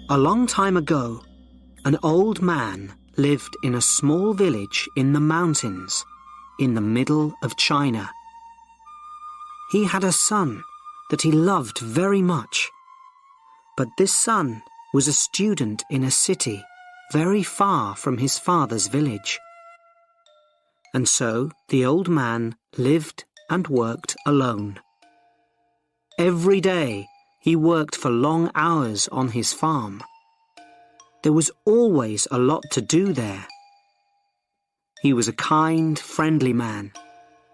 A long time ago, an old man lived in a small village in the mountains, in the middle of China. He had a son that he loved very much, but this son was a student in a city very far from his father's village. And so the old man lived and worked alone. Every day he worked for long hours on his farm. There was always a lot to do there. He was a kind, friendly man,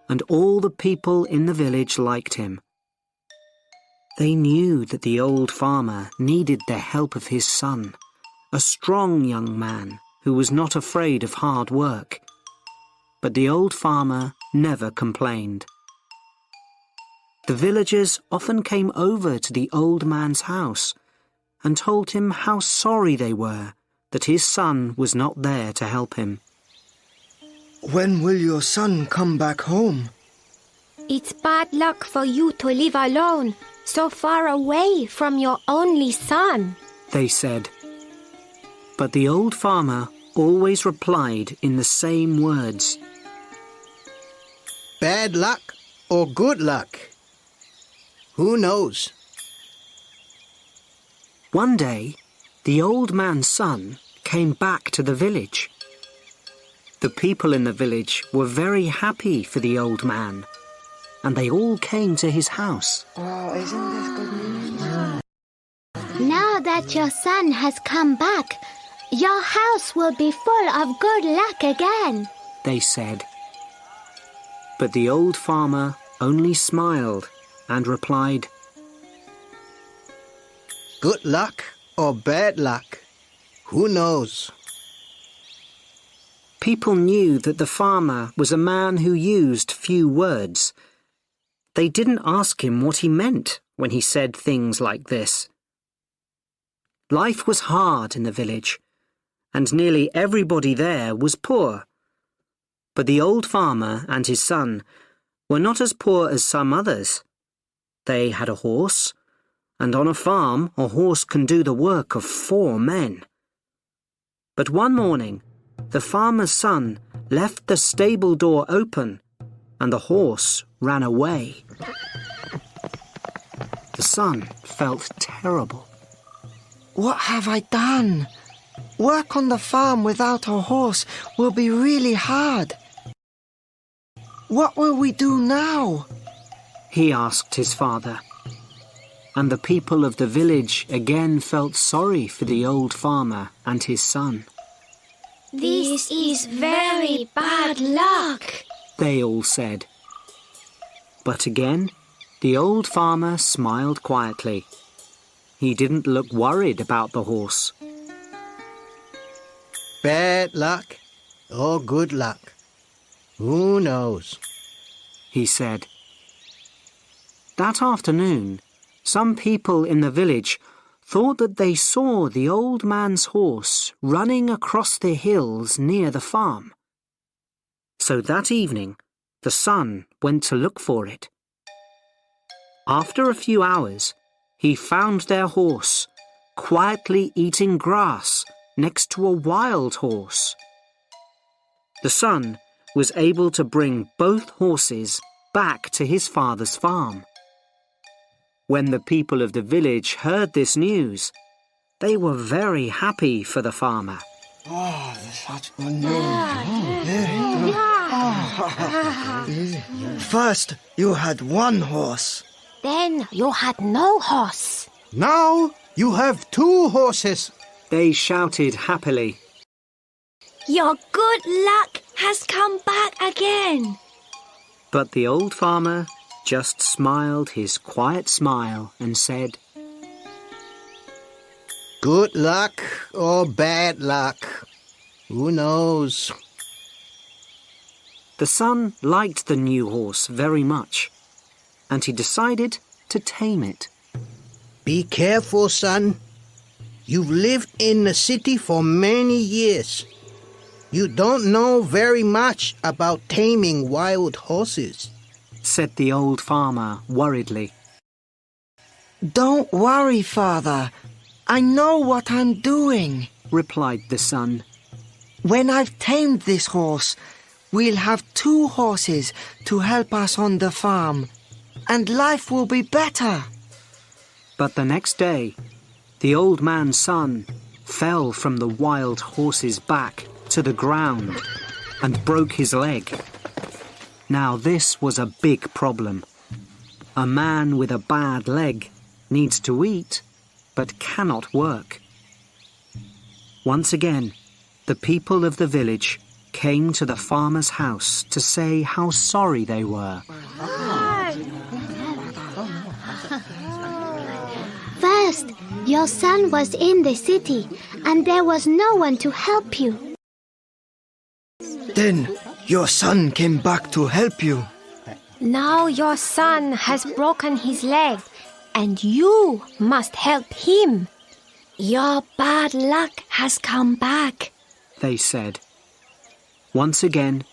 and all the people in the village liked him. They knew that the old farmer needed the help of his son, a strong young man who was not afraid of hard work. But the old farmer never complained. The villagers often came over to the old man's house and told him how sorry they were that his son was not there to help him. When will your son come back home? It's bad luck for you to live alone, so far away from your only son, they said. But the old farmer always replied in the same words. Bad luck or good luck? Who knows? One day, the old man's son came back to the village. The people in the village were very happy for the old man, and they all came to his house. Oh, isn't this good news? now that your son has come back, your house will be full of good luck again, they said. But the old farmer only smiled and replied, Good luck or bad luck? Who knows? People knew that the farmer was a man who used few words. They didn't ask him what he meant when he said things like this. Life was hard in the village, and nearly everybody there was poor. But the old farmer and his son were not as poor as some others. They had a horse, and on a farm a horse can do the work of 4 men. But one morning, the farmer's son left the stable door open, and the horse ran away. The son felt terrible. What have I done? Work on the farm without a horse will be really hard. What will we do now? He asked his father. And the people of the village again felt sorry for the old farmer and his son. This is very bad luck, they all said. But again, the old farmer smiled quietly. He didn't look worried about the horse. Bad luck or good luck? Who knows? He said. That afternoon, some people in the village thought that they saw the old man's horse running across the hills near the farm. So that evening, the son went to look for it. After a few hours, he found their horse quietly eating grass next to a wild horse. The son was able to bring both horses back to his father's farm. When the people of the village heard this news, they were very happy for the farmer. Oh, such good news. First, you had one horse. Then you had no horse. Now you have 2 horses. They shouted happily. Your good luck has come back again. But the old farmer just smiled his quiet smile and said, Good luck or bad luck? Who knows? The son liked the new horse very much, and he decided to tame it. Be careful, son. You've lived in the city for many years. You don't know very much about taming wild horses, said the old farmer worriedly. Don't worry, Father. I know what I'm doing, replied the son. When I've tamed this horse, we'll have 2 horses to help us on the farm, and life will be better. But the next day, the old man's son fell from the wild horse's back to the ground and broke his leg. Now this was a big problem. A man with a bad leg needs to eat, but cannot work. Once again, the people of the village came to the farmer's house to say how sorry they were. First, your son was in the city, and there was no one to help you. Then your son came back to help you. Now your son has broken his leg, and you must help him. Your bad luck has come back, they said. Once again,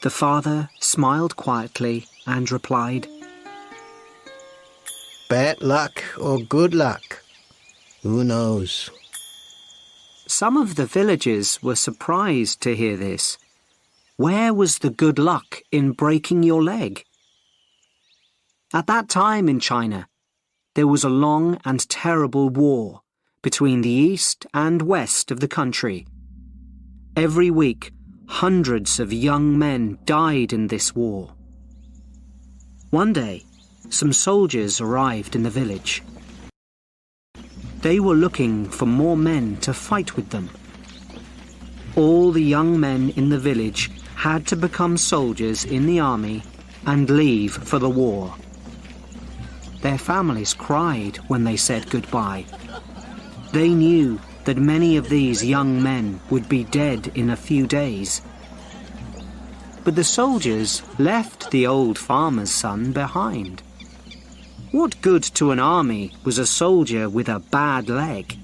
the father smiled quietly and replied, Bad luck or good luck? Who knows? Some of the villagers were surprised to hear this. Where was the good luck in breaking your leg? At that time in China, there was a long and terrible war between the east and west of the country. Every week, hundreds of young men died in this war. One day, some soldiers arrived in the village. They were looking for more men to fight with them. All the young men in the village had to become soldiers in the army and leave for the war. Their families cried when they said goodbye. They knew that many of these young men would be dead in a few days. But the soldiers left the old farmer's son behind. What good to an army was a soldier with a bad leg?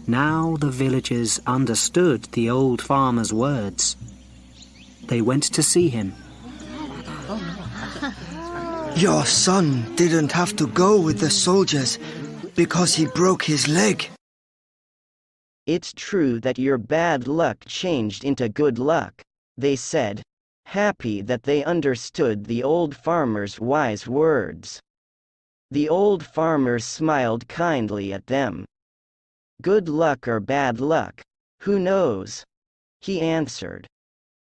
Now the villagers understood the old farmer's words. They went to see him. Your son didn't have to go with the soldiers because he broke his leg. It's true that your bad luck changed into good luck, they said, happy that they understood the old farmer's wise words. The old farmer smiled kindly at them. Good luck or bad luck, who knows? He answered.